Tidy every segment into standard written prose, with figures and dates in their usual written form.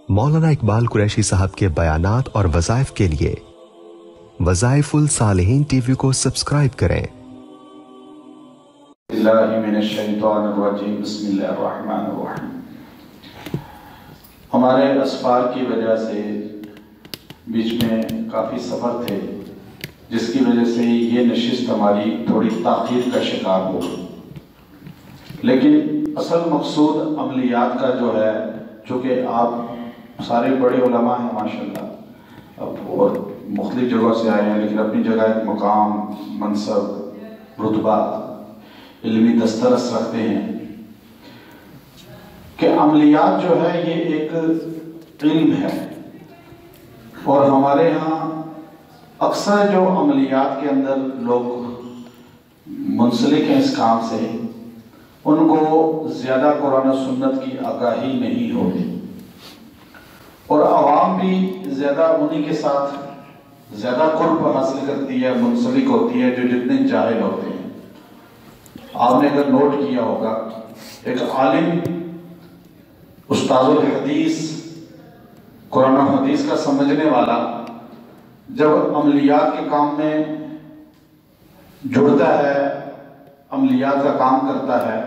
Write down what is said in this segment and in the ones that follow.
مولانا اقبال قریشی صاحب کے بیانات اور وظائف کے لیے وظائف الصالحین ٹی وی کو سبسکرائب کریں۔ اللہ من الشیطان الرجیم، بسم اللہ الرحمن الرحیم۔ ہمارے اسفار کی وجہ سے بیچ میں کافی سفر تھے، جس کی وجہ سے یہ نشست ہماری تھوڑی تاخیر کا شکار ہو گئی، لیکن اصل مقصود عملیات کا جو ہے، چونکہ آپ سارے بڑے علماء ہیں ماشاءاللہ اور مختلف جگہوں سے آئے ہیں، لیکن اپنی جگہ ایک مقام، منصب، رتبہ، علمی دسترس رکھتے ہیں کہ عملیات جو ہے یہ ایک علم ہے، اور ہمارے ہاں اکثر جو عملیات کے اندر لوگ منسلک ہیں اس کام سے، ان کو زیادہ قرآن و سنت کی آگاہی نہیں ہوتی، اور عوام بھی زیادہ انہی کے ساتھ زیادہ قرب حاصل کرتی ہے، منسلک ہوتی ہے، جو جتنے جاہل ہوتے ہیں۔ آپ نے اگر نوٹ کیا ہوگا، ایک عالم استاذ الحدیث، قرآن و حدیث کا سمجھنے والا جب عملیات کے کام میں جڑتا ہے، عملیات کا کام کرتا ہے،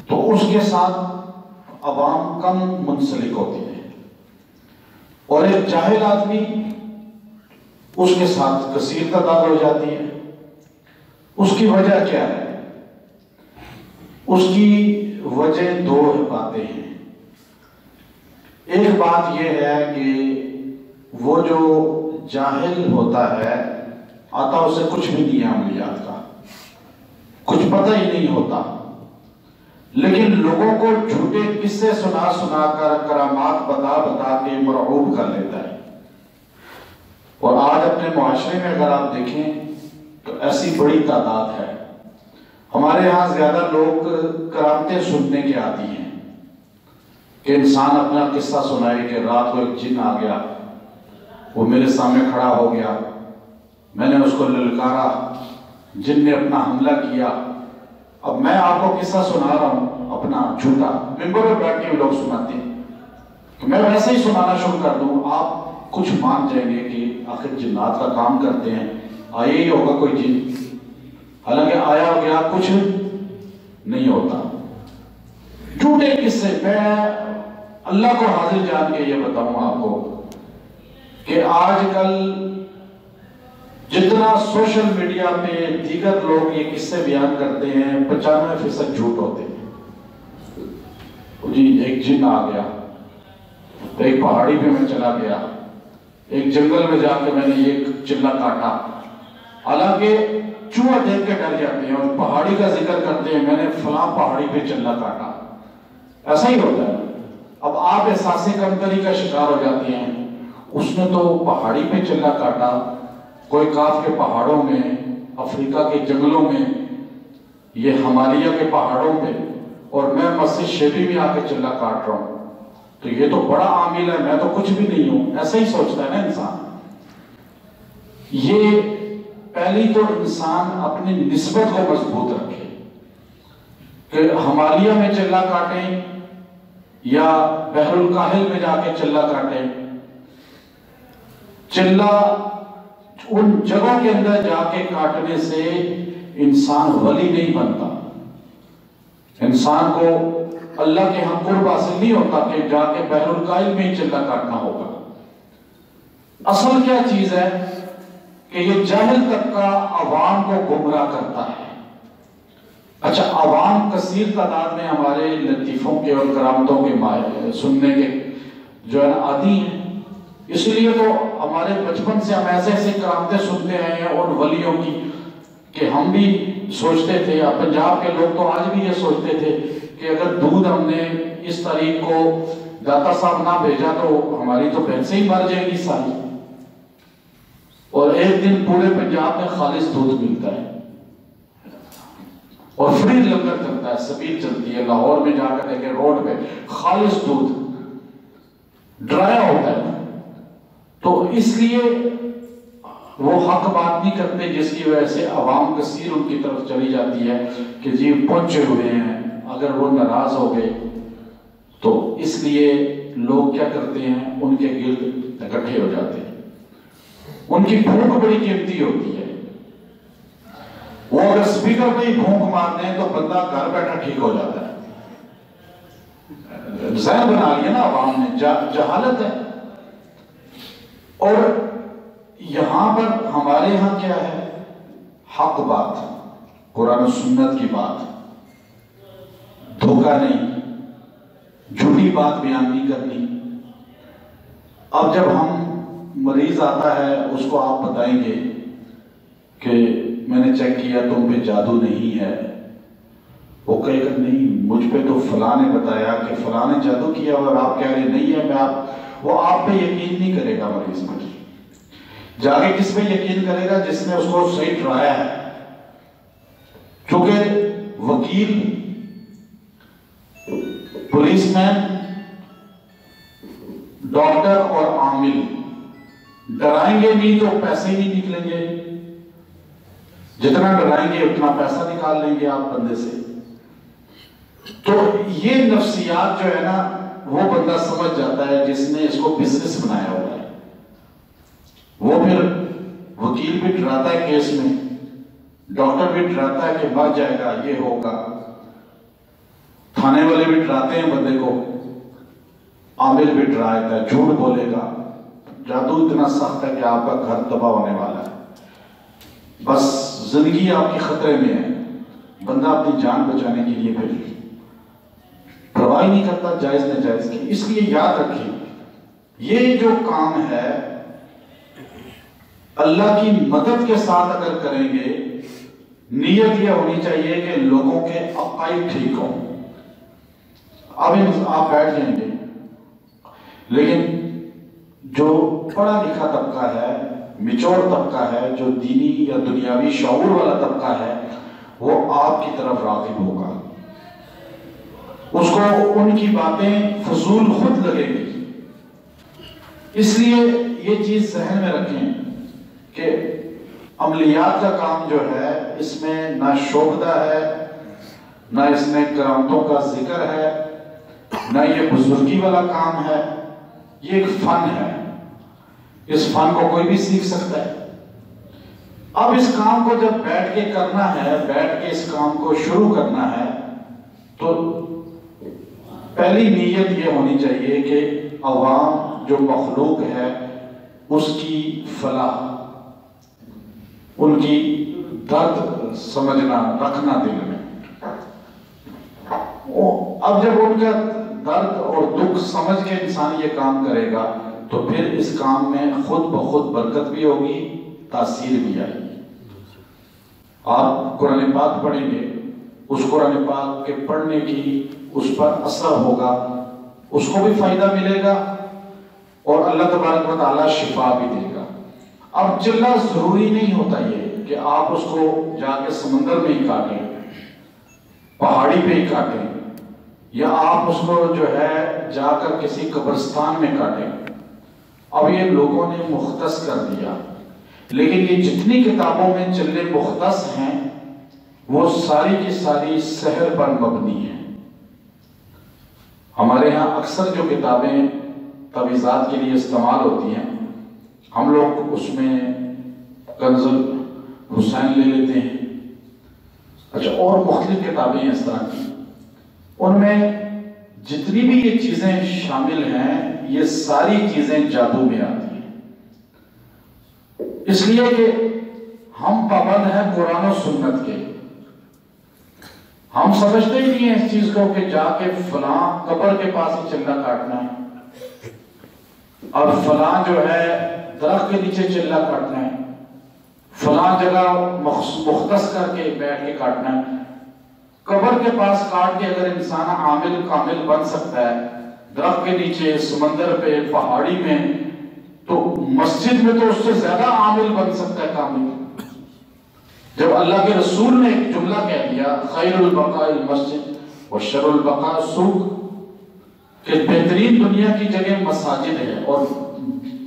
تو اس کے ساتھ عوام کم منسلک ہوتی ہے، اور ایک جاہل آدمی اس کے ساتھ کثیر تعداد ہو جاتی ہے۔ اس کی وجہ کیا ہے؟ اس کی وجہ دو باتیں ہیں۔ ایک بات یہ ہے کہ وہ جو جاہل ہوتا ہے، آتا اسے کچھ بھی نہیں ہے عملیات کا، کچھ پتہ ہی نہیں ہوتا، لیکن لوگوں کو جھوٹے قصے سنا سنا کر، کرامات بتا بتا کے مرعوب کر لیتا ہے۔ اور آج اپنے معاشرے میں اگر آپ دیکھیں تو ایسی بڑی تعداد ہے۔ ہمارے ہاں زیادہ لوگ کرامتیں سننے کے عادی ہیں کہ انسان اپنا قصہ سنائے کہ رات کو ایک جن آ گیا، وہ میرے سامنے کھڑا ہو گیا، میں نے اس کو للکارا، جن نے اپنا حملہ کیا۔ اب میں آپ کو قصہ سنا رہا ہوں اپنا جھوٹا، ممبر میں بیٹھ کے لوگ سناتے ہیں، کہ میں ویسے ہی سنانا شروع کر دوں، آپ کچھ مان جائیں گے کہ آخر جنات کا کام کرتے ہیں، آئے ہی ہوگا کوئی جن، حالانکہ آیا ہو گیا کچھ نہیں ہوتا۔ جھوٹے قصے، میں اللہ کو حاضر جان کے یہ بتاؤں آپ کو کہ آج کل جتنا سوشل میڈیا پہ دیگر لوگ یہ قصے بیان کرتے ہیں، 95% جھوٹ ہوتے ہیں۔ جی ایک جن آ گیا، تو ایک پہاڑی پہ میں چلا گیا، ایک جنگل میں جا کے میں نے ایک چلا کاٹا، حالانکہ چوہا دیکھ کے ڈر جاتے ہیں اور پہاڑی کا ذکر کرتے ہیں، میں نے فلاں پہاڑی پہ چلا کاٹا۔ ایسا ہی ہوتا ہے۔ اب آپ احساس کمتری کا شکار ہو جاتے ہیں، اس نے تو پہاڑی پہ چلا کاٹا، کوئی کاف کے پہاڑوں میں، افریقہ کے جنگلوں میں، یہ ہمالیہ کے پہاڑوں پہ، اور میں مسجد شیبی میں آ کے چلا کاٹ رہا ہوں، تو یہ تو بڑا عامل ہے، میں تو کچھ بھی نہیں ہوں، ایسا ہی سوچتا ہے نا انسان۔ یہ پہلی تو انسان اپنی نسبت کو مضبوط رکھے کہ ہمالیہ میں چلا کاٹیں یا بحر الکاہل میں جا کے چلا کاٹیں، چلا ان جگہوں کے اندر جا کے کاٹنے سے انسان ولی نہیں بنتا، انسان کو اللہ کے ہاں قرب حاصل نہیں ہوتا کہ جا کے بحر الکاہل میں ہی چلا کاٹنا ہوگا۔ اصل کیا چیز ہے کہ یہ جاہل طبقہ عوام کو گمراہ کرتا ہے۔ اچھا، عوام کثیر تعداد میں ہمارے لطیفوں کے اور کرامتوں کے سننے کے جو ہے عادی ہیں، اس لیے تو ہمارے بچپن سے ہم ایسے ایسے کرامتیں سنتے آئے ہیں اور ولیوں کی کہ ہم بھی سوچتے تھے، پنجاب کے لوگ تو آج بھی یہ سوچتے تھے کہ اگر دودھ ہم نے اس تاریخ کو داتا صاحب نہ بھیجا تو ہماری تو بھینسیں ہی مر جائیں گی ساری، اور ایک دن پورے پنجاب میں خالص دودھ ملتا ہے اور فری لنگر چلتا ہے، سبیل چلتی ہے، لاہور میں جا کر دیکھیں روڈ پہ خالص دودھ ڈرایا ہوتا ہے۔ تو اس لیے وہ حق بات نہیں کرتے، جس کی وجہ سے عوام کثیر ان کی طرف چلی جاتی ہے کہ جی پہنچے ہوئے ہیں، اگر وہ ناراض ہو گئے تو اس لیے لوگ کیا کرتے ہیں، ان کے گرد اکٹھے ہو جاتے ہیں. ان کی بھوک بڑی قیمتی ہوتی ہے. وہ اگر اسپیکر پہ ہی بھونک مار دیں تو بندہ گھر بیٹھا ٹھیک ہو جاتا ہے. ذہن بنا لیا نا عوام نے، جہالت ہے. اور یہاں پر ہمارے یہاں کیا ہے، حق بات، قرآن و سنت کی بات، دھوکہ نہیں، جھوٹی بات بیان نہیں کرنی. اب جب ہم مریض آتا ہے اس کو آپ بتائیں گے کہ میں نے چیک کیا تم پہ جادو نہیں ہے، وہ کہے گا نہیں مجھ پہ تو فلاں نے بتایا کہ فلاں نے جادو کیا، اور آپ کہہ رہے نہیں ہے. وہ آپ پہ یقین نہیں کرے گا. مریض پر جا کے کس پہ یقین کرے گا؟ جس نے اس کو صحیح ٹرایا ہے. چونکہ وکیل، پولیس مین، ڈاکٹر اور عامل ڈرائیں گے نہیں تو پیسے ہی نہیں نکلیں گے. جتنا ڈرائیں گے اتنا پیسہ نکال لیں گے آپ بندے سے. تو یہ نفسیات جو ہے نا، وہ بندہ سمجھ جاتا ہے جس نے اس کو بزنس بنایا ہوا ہے. وہ پھر وکیل بھی ڈراتا ہے کیس میں، ڈاکٹر بھی ڈراتا ہے کہ مر جائے گا، یہ ہوگا، تھانے والے بھی ڈراتے ہیں بندے کو، عامل بھی ڈراتا ہے، جھوٹ بولے گا، جادو اتنا سخت ہے کہ آپ کا گھر تباہ ہونے والا ہے، بس زندگی آپ کی خطرے میں ہے. بندہ اپنی جان بچانے کے لیے پھر پرواہ نہیں کرتا جائز ناجائز کی. اس لیے یاد رکھیں، یہ جو کام ہے اللہ کی مدد کے ساتھ اگر کریں گے، نیت یہ ہونی چاہیے کہ لوگوں کے عقائد ٹھیک ہوں. اب آپ بیٹھ جائیں گے، لیکن جو پڑھا لکھا طبقہ ہے، میچور طبقہ ہے، جو دینی یا دنیاوی شعور والا طبقہ ہے، وہ آپ کی طرف راغب ہوگا. اس کو ان کی باتیں فضول خود لگے گی. اس لیے یہ چیز ذہن میں رکھیں کہ عملیات کا کام جو ہے، اس میں نہ شوبدہ ہے، نہ اس میں کرامتوں کا ذکر ہے، نہ یہ بزرگی والا کام ہے. یہ ایک فن ہے. اس فن کو کوئی بھی سیکھ سکتا ہے. اب اس کام کو جب بیٹھ کے کرنا ہے، بیٹھ کے اس کام کو شروع کرنا ہے، تو پہلی نیت یہ ہونی چاہیے کہ عوام جو مخلوق ہے اس کی فلاح، ان کی درد سمجھنا، رکھنا دل میں. اب جب ان کا درد اور دکھ سمجھ کے انسان یہ کام کرے گا تو پھر اس کام میں خود بخود برکت بھی ہوگی، تاثیر بھی آئے گی. آپ قرآن پاک پڑھیں گے، اس قرآن پاک کے پڑھنے کی اس پر اثر ہوگا، اس کو بھی فائدہ ملے گا اور اللہ تبارک و تعالیٰ شفا بھی دے گا. اب چلنا ضروری نہیں ہوتا یہ کہ آپ اس کو جا کے سمندر میں ہی کاٹیں، پہاڑی پہ ہی کاٹیں، یا آپ اس کو جو ہے جا کر کسی قبرستان میں کاٹیں. اب یہ لوگوں نے مختص کر دیا، لیکن یہ جتنی کتابوں میں چلے مختص ہیں وہ ساری کی ساری سحر پر مبنی ہیں. ہمارے ہاں اکثر جو کتابیں تعویذات کے لیے استعمال ہوتی ہیں، ہم لوگ اس میں کنز الحسین لے لیتے ہیں، اچھا، اور مختلف کتابیں اس طرح کی. ان میں جتنی بھی یہ چیزیں شامل ہیں، یہ ساری چیزیں جادو میں آتی ہیں. اس لیے کہ ہم پابند ہیں قرآن و سنت کے. ہم سمجھتے ہی نہیں ہیں اس چیز کو کہ جا کے فلاں قبر کے پاس ہی چلہ کاٹنا ہے، اور فلاں جو ہے درخت کے نیچے چلہ کاٹنا ہے، فلاں جگہ مختص کر کے بیٹھ کے کاٹنا ہے. قبر کے پاس کاٹ کے اگر انسان عامل کامل بن سکتا ہے، درخت کے نیچے، سمندر پہ، پہاڑی میں، تو مسجد میں تو اس سے زیادہ عامل بن سکتا ہے، کامل. جب اللہ کے رسول نے ایک جملہ کہہ دیا، خیر البقاء المسجد وشر البقاء السوق، کہ بہترین دنیا کی جگہ مساجد ہے اور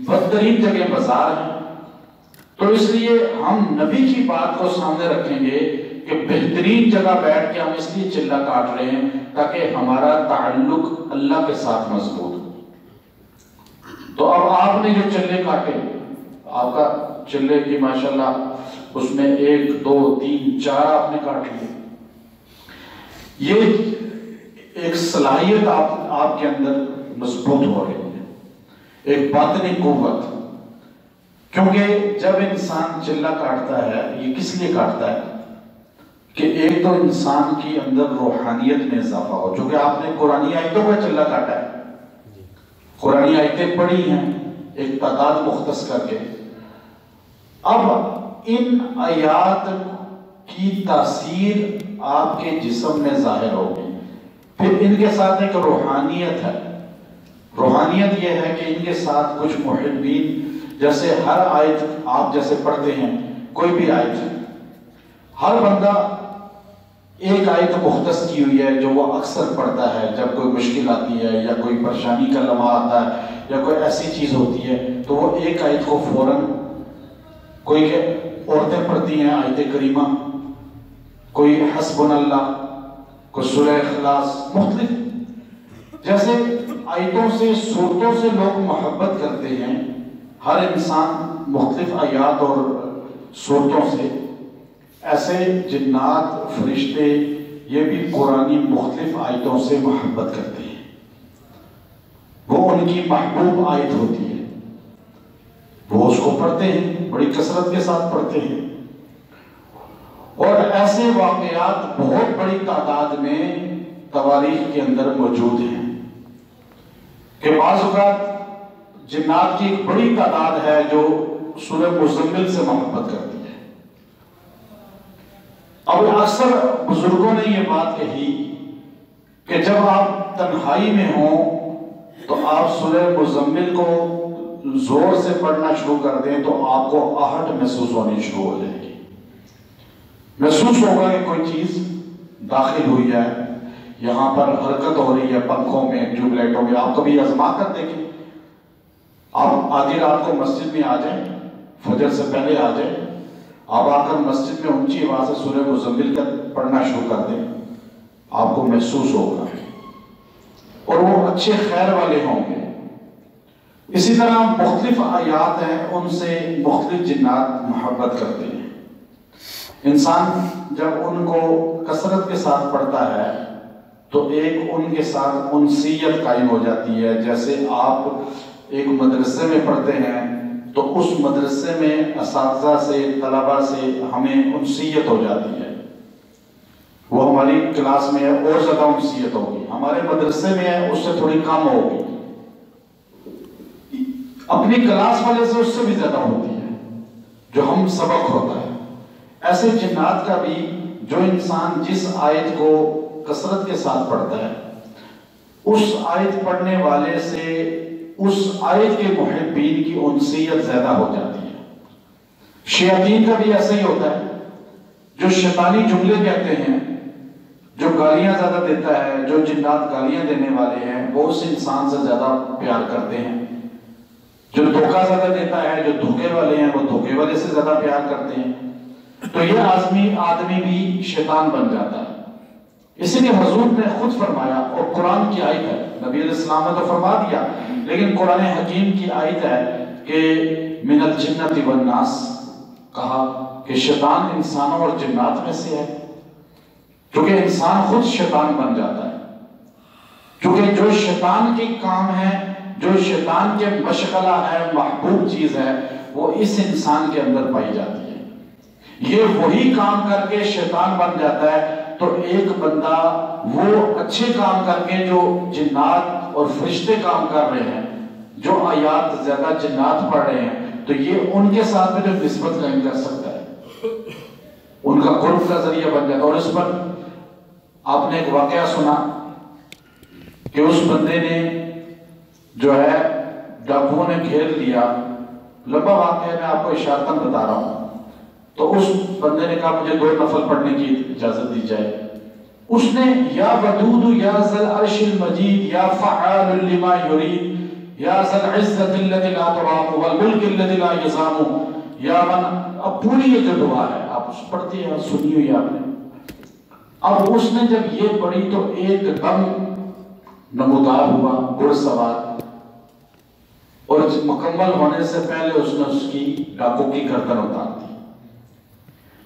بدترین جگہ بازار ہے، تو اس لیے ہم نبی کی بات کو سامنے رکھیں گے کہ بہترین جگہ بیٹھ کے ہم اس لیے چلہ کاٹ رہے ہیں تاکہ ہمارا تعلق اللہ کے ساتھ مضبوط ہو. تو اب آپ نے جو چلے کاٹے، آپ کا چلے کی ماشاءاللہ اس میں 1 2 3 4 آپ نے کاٹ لیے، یہ ایک صلاحیت آپ کے اندر مضبوط ہو رہی ہے، ایک باطنی قوت. کیونکہ جب انسان چلہ کاٹتا ہے، یہ کس لیے کاٹتا ہے کہ ایک تو انسان کی اندر روحانیت میں اضافہ ہو. چونکہ آپ نے قرآنی آیتوں کا چلہ کاٹا ہے، قرآنی آیتیں پڑھی ہیں ایک تعداد مختص کر کے. اب ان آیات کی تاثیر آپ کے جسم میں ظاہر ہوگی. پھر ان کے ساتھ ایک روحانیت ہے. روحانیت یہ ہے کہ ان کے ساتھ کچھ محبین، جیسے ہر آیت آپ جیسے پڑھتے ہیں، کوئی بھی آیت، ہر بندہ ایک آیت مختص کی ہوئی ہے جو وہ اکثر پڑھتا ہے جب کوئی مشکل آتی ہے یا کوئی پریشانی کا لمحہ آتا ہے یا کوئی ایسی چیز ہوتی ہے تو وہ ایک آیت کو فوراً، کوئی کہ عورتیں پڑھتی ہیں آیت کریمہ، کوئی حسبنا اللہ، کوئی سورہ اخلاص، مختلف جیسے آیتوں سے، صورتوں سے لوگ محبت کرتے ہیں. ہر انسان مختلف آیات اور صورتوں سے، ایسے جنات، فرشتے، یہ بھی قرآنی مختلف آیتوں سے محبت کرتے ہیں. وہ ان کی محبوب آیت ہوتی ہے، وہ اس کو پڑھتے ہیں، بڑی کثرت کے ساتھ پڑھتے ہیں. اور ایسے واقعات بہت بڑی تعداد میں تواریخ کے اندر موجود ہیں کہ بعض اوقات جنات کی ایک بڑی تعداد ہے جو سورہ مزمل سے محبت کرتی ہے. اب اکثر بزرگوں نے یہ بات کہی کہ جب آپ تنہائی میں ہوں تو آپ سورہ مزمل کو زور سے پڑھنا شروع کر دیں تو آپ کو آہٹ محسوس ہونی شروع ہو جائے گی. محسوس ہوگا کہ کوئی چیز داخل ہوئی ہے، یہاں پر حرکت ہو رہی ہے، پنکھوں میں، ٹیوب لائٹوں میں. آپ کبھی آزما کر دیکھیں، آپ آدھی رات کو مسجد میں آ جائیں، فجر سے پہلے آ جائیں، آپ آ کر مسجد میں اونچی آواز سے سورہ مزمل کا پڑھنا شروع کر دیں، آپ کو محسوس ہوگا اور وہ اچھے خیر والے ہوں گے. اسی طرح مختلف آیات ہیں، ان سے مختلف جنات محبت کرتے ہیں. انسان جب ان کو کثرت کے ساتھ پڑھتا ہے تو ایک ان کے ساتھ انسیت قائم ہو جاتی ہے. جیسے آپ ایک مدرسے میں پڑھتے ہیں تو اس مدرسے میں اساتذہ سے، طلبہ سے ہمیں انسیت ہو جاتی ہے. وہ ہماری کلاس میں ہے اور زیادہ انسیت ہوگی، ہمارے مدرسے میں ہے اس سے تھوڑی کم ہوگی، اپنی کلاس والے سے اس سے بھی زیادہ ہوتی ہے جو ہم سبق ہوتا ہے. ایسے جنات کا بھی، جو انسان جس آیت کو کثرت کے ساتھ پڑھتا ہے، اس آیت پڑھنے والے سے اس آیت کے محبین کی انسیت زیادہ ہو جاتی ہے. شیاطین کا بھی ایسا ہی ہوتا ہے، جو شیطانی جملے کہتے ہیں، جو گالیاں زیادہ دیتا ہے، جو جنات گالیاں دینے والے ہیں، وہ اس انسان سے زیادہ پیار کرتے ہیں. جو دھوکہ زیادہ دیتا ہے، جو دھوکے والے ہیں، وہ دھوکے والے سے زیادہ پیار کرتے ہیں. تو یہ آدمی بھی شیطان بن جاتا ہے. اسی لیے حضور نے خود فرمایا، اور قرآن کی آیت ہے، نبی علیہ السلام نے تو فرما دیا، لیکن قرآن حکیم کی آیت ہے کہ من الجنۃ والناس، کہا کہ شیطان انسانوں اور جنات میں سے ہے. کیونکہ انسان خود شیطان بن جاتا ہے، کیونکہ جو شیطان کے کام ہے، جو شیطان کے مشغلہ ہے، محبوب چیز ہے، وہ اس انسان کے اندر پائی جاتی ہے. یہ وہی کام کر کے شیطان بن جاتا ہے. تو ایک بندہ وہ اچھے کام کر کے، جو جنات اور فرشتے کام کر رہے ہیں، جو آیات زیادہ جنات پڑھ رہے ہیں، تو یہ ان کے ساتھ بھی جو نسبت قائم کر سکتا ہے، ان کا قرب کا ذریعہ بن جاتا ہے. اور اس پر آپ نے ایک واقعہ سنا کہ اس بندے نے جو ہے ڈاکوؤں نے گھیر لیا. لمبا واقعہ میں آپ کو اشارتاً بتا رہا ہوں. تو اس بندے نے کہا مجھے 2 نفل پڑھنے کی اجازت دی جائے. اس نے یا ودود یا ذل عرش المجید یا فعال لما یرید یا ذل عزت الذی لا ترام والملک الذی لا یزام یا من، اب پوری یہ جو دعا ہے آپ پڑھتی ہیں، سنی ہوئی آپ نے. اب اس نے جب یہ پڑھی تو ایک دم نمودار ہوا گھڑ سوار، اور مکمل ہونے سے پہلے اس نے اس کی ڈاکوں کی گردن اتار دی.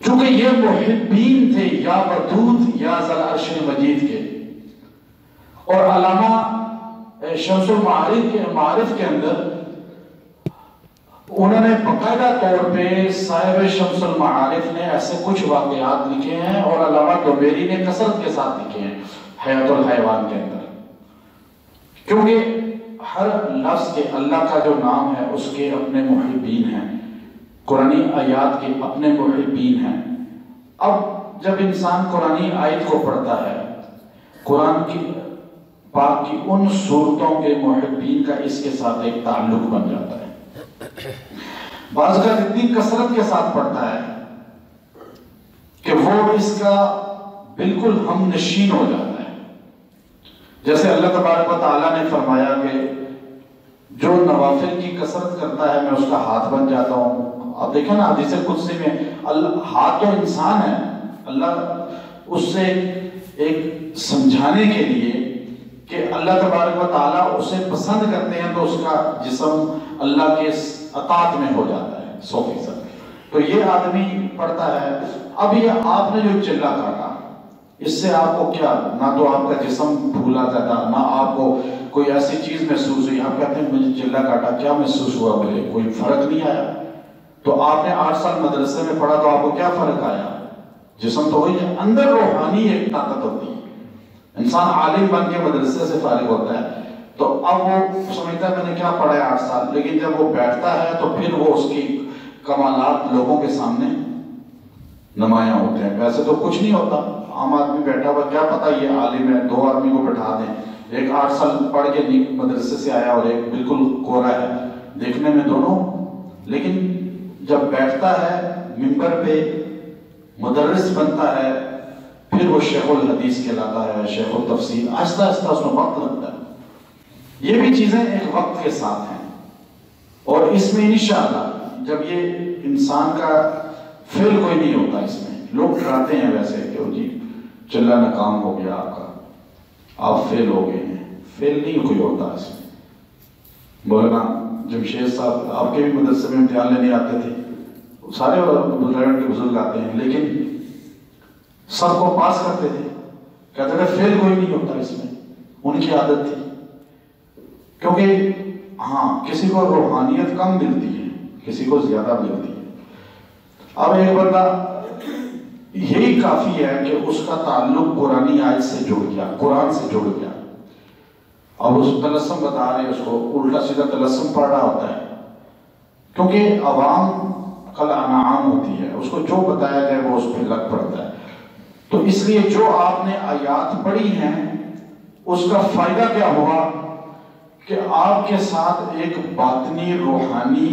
چونکہ یہ محبین تھے یا ودود یا ذل عرش مجید کے. اور علامہ شمس المعارف کے اندر انہوں نے باقاعدہ طور پہ صاحب شمس المعارف نے ایسے کچھ واقعات لکھے ہیں اور علامہ دوبیری نے کثرت کے ساتھ لکھے ہیں حیات الحیوان کے اندر. کیونکہ ہر لفظ کے اللہ کا جو نام ہے اس کے اپنے محبین ہیں، قرآنی آیات کے اپنے محبین ہیں. اب جب انسان قرآنی آیت کو پڑھتا ہے، قرآن کی پاک کی ان صورتوں کے محبین کا اس کے ساتھ ایک تعلق بن جاتا ہے. بعض کا اتنی کثرت کے ساتھ پڑھتا ہے کہ وہ اس کا بالکل ہم نشین ہو جاتا ہے. جیسے اللہ تبارک و تعالیٰ نے فرمایا کہ جو نوافل کی کثرت کرتا ہے میں اس کا ہاتھ بن جاتا ہوں. آپ دیکھیں نا حدیث قدسی میں ہاتھ تو انسان ہے، اللہ اس سے ایک سمجھانے کے لیے کہ اللہ تبارک و تعالیٰ اسے پسند کرتے ہیں تو اس کا جسم اللہ کے اطاعت میں ہو جاتا ہے 100%. تو یہ آدمی پڑھتا ہے. اب یہ آپ نے جو چلہ کاٹا، اس سے آپ کو کیا، نہ تو آپ کا جسم پھولا زیادہ، نہ آپ کو کوئی ایسی چیز محسوس ہوئی. آپ کہتے ہیں مجھے چلہ کاٹا، کیا محسوس ہوا؟ مجھے کوئی فرق نہیں آیا. تو آپ نے 8 سال مدرسے میں پڑھا تو آپ کو کیا فرق آیا؟ جسم تو وہی ہے. اندر روحانی ایک طاقت ہوتی ہے. انسان عالم بن کے مدرسے سے فارغ ہوتا ہے تو اب وہ سمجھتا ہے میں نے کیا پڑھا ہے 8 سال، لیکن جب وہ بیٹھتا ہے تو پھر وہ اس کی کمالات لوگوں کے سامنے نمایاں ہوتے ہیں. ویسے تو کچھ نہیں ہوتا، عام آدمی بیٹھا ہوا کیا پتا یہ عالم ہے. 2 آدمی کو بٹھا دیں، ایک 8 سال پڑھ کے مدرسے سے آیا اور ایک بالکل کورا ہے، دیکھنے میں دونوں. لیکن جب بیٹھتا ہے منبر پہ مدرس بنتا ہے پھر وہ شیخ الحدیث کہلاتا ہے، شیخ التفسیر. آہستہ آہستہ اس میں وقت لگتا ہے. یہ بھی چیزیں ایک وقت کے ساتھ ہیں. اور اس میں انشاءاللہ جب یہ انسان کا فیل کوئی نہیں ہوتا، اس میں لوگ ڈراتے ہیں ویسے کہ جی چلہ ناکام ہو گیا آپ کا، آپ فیل ہو گئے ہیں. فیل نہیں کوئی ہوتا اس میں. مولانا جمشید صاحب آپ کے بھی مدرسے میں امتحان لینے آتے تھے، سارے بزرگ آتے ہیں، لیکن سب کو پاس کرتے تھے. کہتے تھے فیل کوئی نہیں ہوتا اس میں. ان کی عادت تھی. کیونکہ ہاں کسی کو روحانیت کم ملتی ہے، کسی کو زیادہ ملتی ہے. اب ایک بندہ یہی کافی ہے کہ اس کا تعلق قرآنی آیت سے جڑ گیا، قرآن سے جڑ گیا. اب اس تلسم بتا رہے ہیں، اس کو الٹا سیدھا تلسم پڑھ رہا ہوتا ہے. کیونکہ عوام کل انعام ہوتی ہے، اس کو جو بتایا جائے وہ اس پہ لگ پڑتا ہے. تو اس لیے جو آپ نے آیات پڑھی ہیں اس کا فائدہ کیا ہوا کہ آپ کے ساتھ ایک باطنی روحانی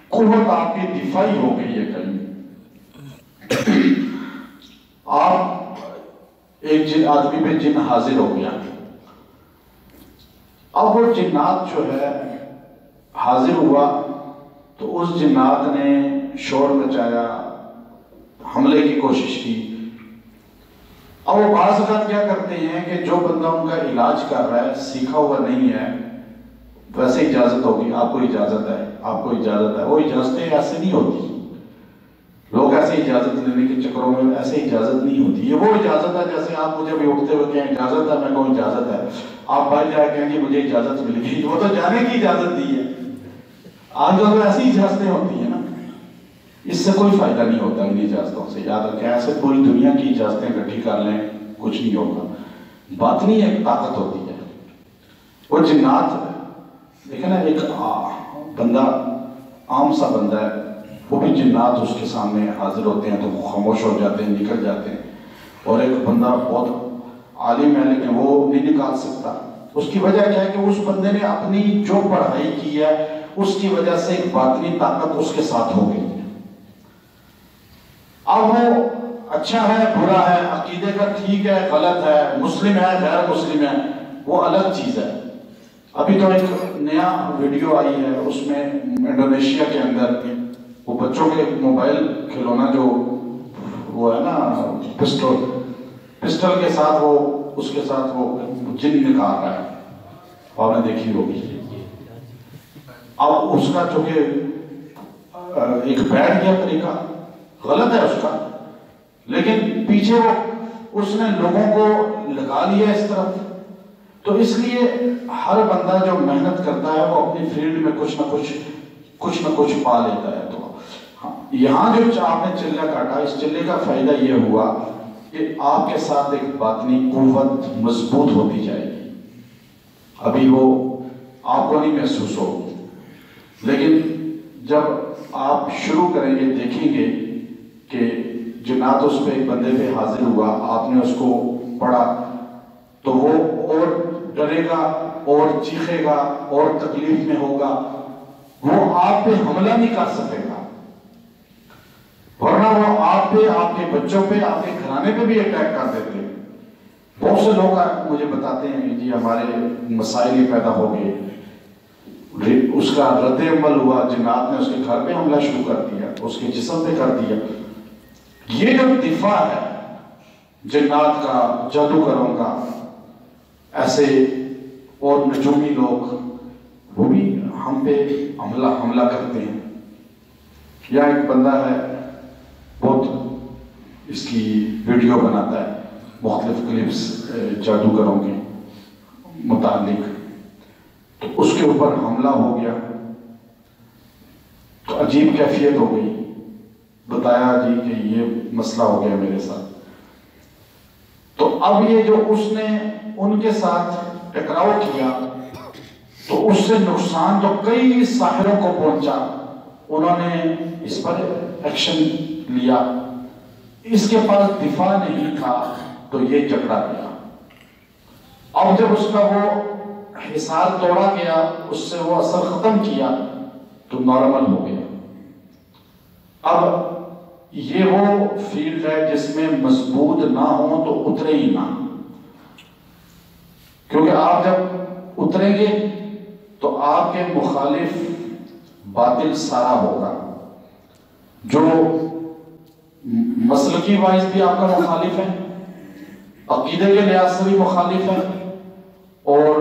قوت آپ کی دفاعی ہو گئی ہے. کہیں آپ ایک آدمی پہ جن حاضر ہو گیا، اب وہ جنات جو ہے حاضر ہوا تو اس جنات نے شور مچایا، حملے کی کوشش کی. اب وہ بعض اوقات کیا کرتے ہیں کہ جو بندہ ان کا علاج کر رہا ہے سیکھا ہوا نہیں ہے، ویسے اجازت ہوگی، آپ کو اجازت ہے، آپ کو اجازت ہے. وہ اجازتیں ایسے نہیں ہوتی. لوگ ایسے اجازت لینے کے چکروں میں ایسے اجازت نہیں ہوتی. یہ وہ اجازت ہے جیسے آپ مجھے بھی اٹھتے ہوئے کہیں اجازت ہے، میں کہوں اجازت ہے. آپ بھائی جا کہیں گے مجھے اجازت مل گئی، وہ تو جانے کی اجازت دی ہے. آج کل ایسی اجازتیں ہوتی ہیں نا، اس سے کوئی فائدہ نہیں ہوتا. ان اجازتوں سے یاد رکھیں، ایسے پوری دنیا کی اجازتیں اکٹھی کر لیں کچھ نہیں ہوگا. باطنی ایک طاقت ہوتی ہے. وہ جنات دیکھیں نا، ایک بندہ عام سا بندہ ہے، وہ بھی جنات اس کے سامنے حاضر ہوتے ہیں تو خاموش ہو جاتے ہیں، نکل جاتے ہیں. اور ایک بندہ بہت عالم ہے لیکن وہ نہیں نکال سکتا. اس کی وجہ کیا ہے کہ اس بندے نے اپنی جو پڑھائی کی ہے اس کی وجہ سے ایک باطنی طاقت اس کے ساتھ ہو گئی ہے. اب وہ اچھا ہے برا ہے، عقیدے کا ٹھیک ہے غلط ہے، مسلم ہے غیر مسلم ہے، وہ الگ چیز ہے. ابھی تو ایک نیا ویڈیو آئی ہے، اس میں انڈونیشیا کے اندر وہ بچوں کے موبائل کھلونا جو وہ ہے نا پسٹل کے ساتھ وہ اس کے ساتھ وہ جن نکال رہا ہے. آپ نے دیکھی ہوگی. اب اس کا چونکہ ایک بیٹھ گیا طریقہ غلط ہے اس کا، لیکن پیچھے وہ اس نے لوگوں کو لگا لیا اس طرف. تو اس لیے ہر بندہ جو محنت کرتا ہے وہ اپنی فیلڈ میں کچھ نہ کچھ پا لیتا ہے. تو یہاں جو آپ نے چلہ کاٹا، اس چلے کا فائدہ یہ ہوا کہ آپ کے ساتھ ایک باطنی قوت مضبوط ہوتی جائے گی. ابھی وہ آپ کو نہیں محسوس ہوگی، لیکن جب آپ شروع کریں گے دیکھیں گے کہ جنات اس پہ ایک بندے پہ حاضر ہوا، آپ نے اس کو پڑھا تو وہ اور ڈرے گا اور چیخے گا اور تکلیف میں ہوگا، وہ آپ پہ حملہ نہیں کر سکے گا، ورنہ وہ آپ پہ، آپ کے بچوں پہ، آپ کے گھرانے پہ بھی اٹیک کر دیتے ہیں. بہت سے لوگ مجھے بتاتے ہیں کہ جی ہمارے مسائل ہی پیدا ہو گئے، اس کا رد عمل ہوا، جنات نے اس کے گھر پہ حملہ شروع کر دیا، اس کے جسم پہ کر دیا. یہ جو دفاع ہے جنات کا، جادوگروں کا، ایسے اور نجومی لوگ وہ بھی ہم پہ حملہ کرتے ہیں. یا ایک بندہ ہے بہت اس کی ویڈیو بناتا ہے، مختلف کلپس جادوگروں کے متعلق، تو اس کے اوپر حملہ ہو گیا تو عجیب کیفیت ہو گئی. بتایا جی کہ یہ مسئلہ ہو گیا میرے ساتھ. تو اب یہ جو اس نے ان کے ساتھ ٹکراؤ کیا تو اس سے نقصان تو کئی ساحروں کو پہنچا. انہوں نے اس پر ایکشن لیا، اس کے پاس دفاع نہیں تھا تو یہ جھگڑا گیا. اب جب اس کا وہ حصار توڑا گیا، اس سے وہ اثر ختم کیا تو نارمل ہو گیا. اب یہ وہ فیلڈ ہے جس میں مضبوط نہ ہو تو اترے ہی نہ، کیونکہ آپ جب اتریں گے تو آپ کے مخالف باطل سارا ہوگا. جو مسلکی وائز بھی آپ کا مخالف ہے، عقیدے کے لحاظ سے بھی مخالف ہے، اور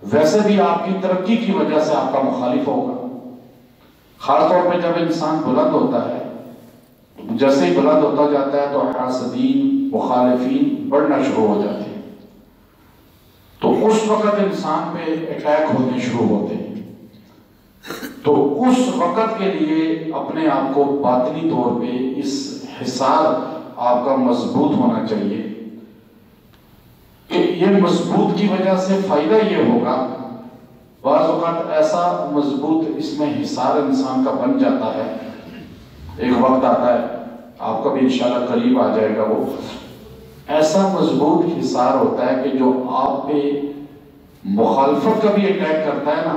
ویسے بھی آپ کی ترقی کی وجہ سے آپ کا مخالف ہوگا. خاص طور پہ جب انسان بلند ہوتا ہے، جیسے ہی بلند ہوتا جاتا ہے تو حاسدین، مخالفین بڑھنا شروع ہو جاتے ہیں. تو اس وقت انسان پہ اٹیک ہونے شروع ہوتے ہیں. تو اس وقت کے لیے اپنے آپ کو باطنی طور پہ اس حصار آپ کا مضبوط ہونا چاہیے کہ یہ مضبوط کی وجہ سے فائدہ یہ ہوگا. بعض اوقات ایسا مضبوط اس میں حصار انسان کا بن جاتا ہے، ایک وقت آتا ہے آپ کا بھی انشاءاللہ قریب آ جائے گا، وہ ایسا مضبوط حصار ہوتا ہے کہ جو آپ پہ مخالفت کا بھی اٹیک کرتا ہے نا،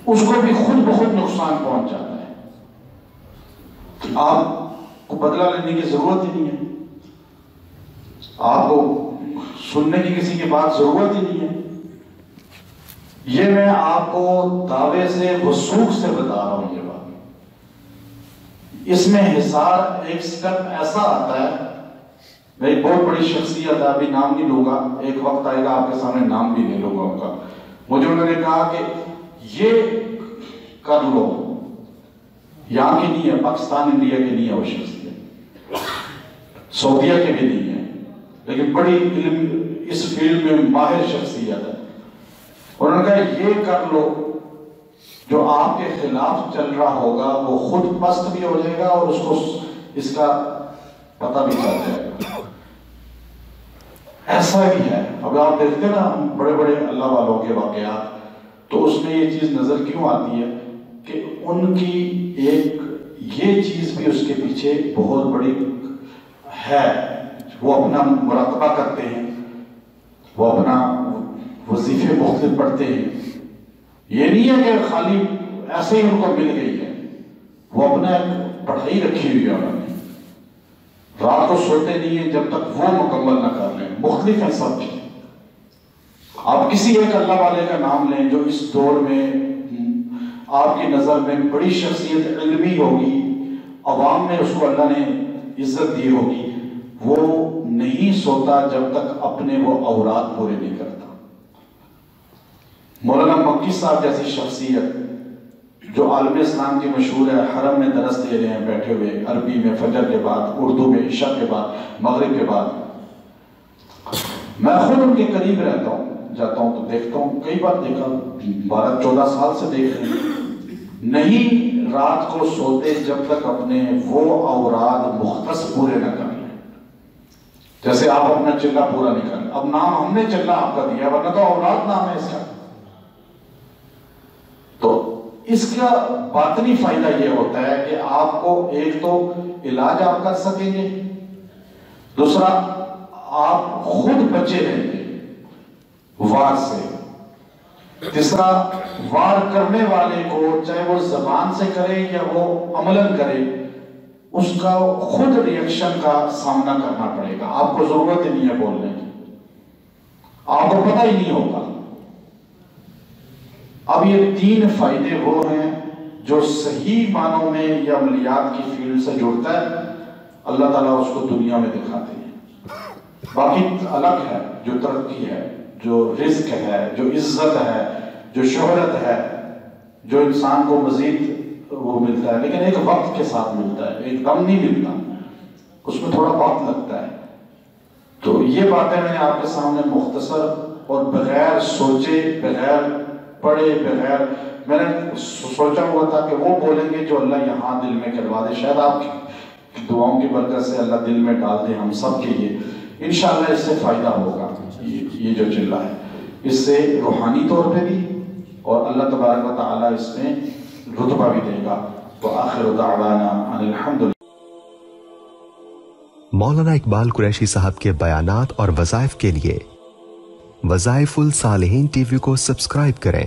اس کو بھی خود بخود نقصان پہنچ جاتا ہے. آپ کو بدلہ لینے کی ضرورت ہی نہیں ہے، آپ کو سننے کی کسی کی بات ضرورت ہی نہیں ہے. یہ میں آپ کو دعوے سے وثوق سے بتا رہا ہوں. یہ بات اس میں حصار ایک سٹیپ ایسا آتا ہے، میں ایک بہت بڑی شخصیت ہے، ابھی نام نہیں لوں گا، ایک وقت آئے گا آپ کے سامنے نام بھی نہیں لوں گا ان کا. مجھے انہوں نے کہا کہ یہ کر لو، یہاں کی نہیں ہے، پاکستان انڈیا کی نہیں ہے وہ شخصیت، سعودیہ کے بھی نہیں ہے، لیکن بڑی علم اس فیلڈ میں ماہر شخصیت ہے. انہوں نے کہا یہ کر لو، جو آپ کے خلاف چل رہا ہوگا وہ خود پست بھی ہو جائے گا اور اس کو اس کا پتہ بھی چل جائے گا. ایسا بھی ہے. اب آپ دیکھتے نا بڑے بڑے اللہ والوں کے واقعات، تو اس میں یہ چیز نظر کیوں آتی ہے کہ ان کی ایک یہ چیز بھی اس کے پیچھے بہت بڑی ہے. وہ اپنا مراقبہ کرتے ہیں، وہ اپنا وظیفے مختلف پڑھتے ہیں. یہ نہیں ہے کہ خالی ایسے ہی ان کو مل گئی ہے، وہ اپنا ایک پڑھائی رکھی ہوئی ہے. انہوں نے رات کو سوتے نہیں ہیں جب تک وہ مکمل نہ کر لیں. مختلف ہیں سب چیزیں. آپ کسی ایک اللہ والے کا نام لیں جو اس دور میں آپ کی نظر میں بڑی شخصیت علمی ہوگی، عوام میں اس کو اللہ نے عزت دی ہوگی، وہ نہیں سوتا جب تک اپنے وہ اوراد پورے نہیں کرتا. مولانا مکی صاحب جیسی شخصیت جو عالم اسلام کی مشہور ہے، حرم میں درس دے رہے ہیں بیٹھے ہوئے، عربی میں فجر کے بعد، اردو میں عشاء کے بعد، مغرب کے بعد. میں خود ان کے قریب رہتا ہوں، جاتا ہوں تو دیکھتا ہوں، کئی بار دیکھا، 12-14 سال سے دیکھ رہے ہیں، نہیں رات کو سوتے جب تک اپنے وہ اوراد مختص پورے نہ کر لیں. جیسے آپ اپنا چلہ پورا نہیں کریں. اب نام ہم نے چلہ آپ کا دیا، ورنہ تو اوراد نام ہے اس کا. تو اس کا باطنی فائدہ یہ ہوتا ہے کہ آپ کو ایک تو علاج آپ کر سکیں گے، دوسرا آپ خود بچے رہیں گے وار سے، تیسرا وار کرنے والے کو چاہے وہ زبان سے کرے یا وہ عملاً کرے، اس کا خود ریئیکشن کا سامنا کرنا پڑے گا. آپ کو ضرورت ہی نہیں ہے بولنے کی، آپ کو پتہ ہی نہیں ہوگا. اب یہ 3 فائدے وہ ہیں جو صحیح معنوں میں یہ عملیات کی فیلڈ سے جڑتا ہے، اللہ تعالیٰ اس کو دنیا میں دکھاتے ہیں. باقی الگ ہے، جو ترقی ہے، جو رزق ہے، جو عزت ہے، جو شہرت ہے، جو انسان کو مزید وہ ملتا ہے، لیکن ایک وقت کے ساتھ ملتا ہے، ایک دم نہیں ملتا، اس میں تھوڑا وقت لگتا ہے. تو یہ باتیں میں نے آپ کے سامنے مختصر اور بغیر سوچے، بغیر پڑھے، بغیر میں نے سوچا ہوا تھا کہ وہ بولیں گے جو اللہ یہاں دل میں کروا دے. شاید آپ کی دعاؤں کی برکت سے اللہ دل میں ڈال دے ہم سب کے لیے. انشاءاللہ اس سے فائدہ ہوگا. یہ جو چلہ ہے اس سے روحانی طور پہ بھی، اور اللہ تبارک و تعالیٰ اس میں رتبہ بھی دے گا. وآخر دعوانا ان الحمدللہ. مولانا اقبال قریشی صاحب کے بیانات اور وظائف کے لیے وظائف الصالحین ٹی وی کو سبسکرائب کریں.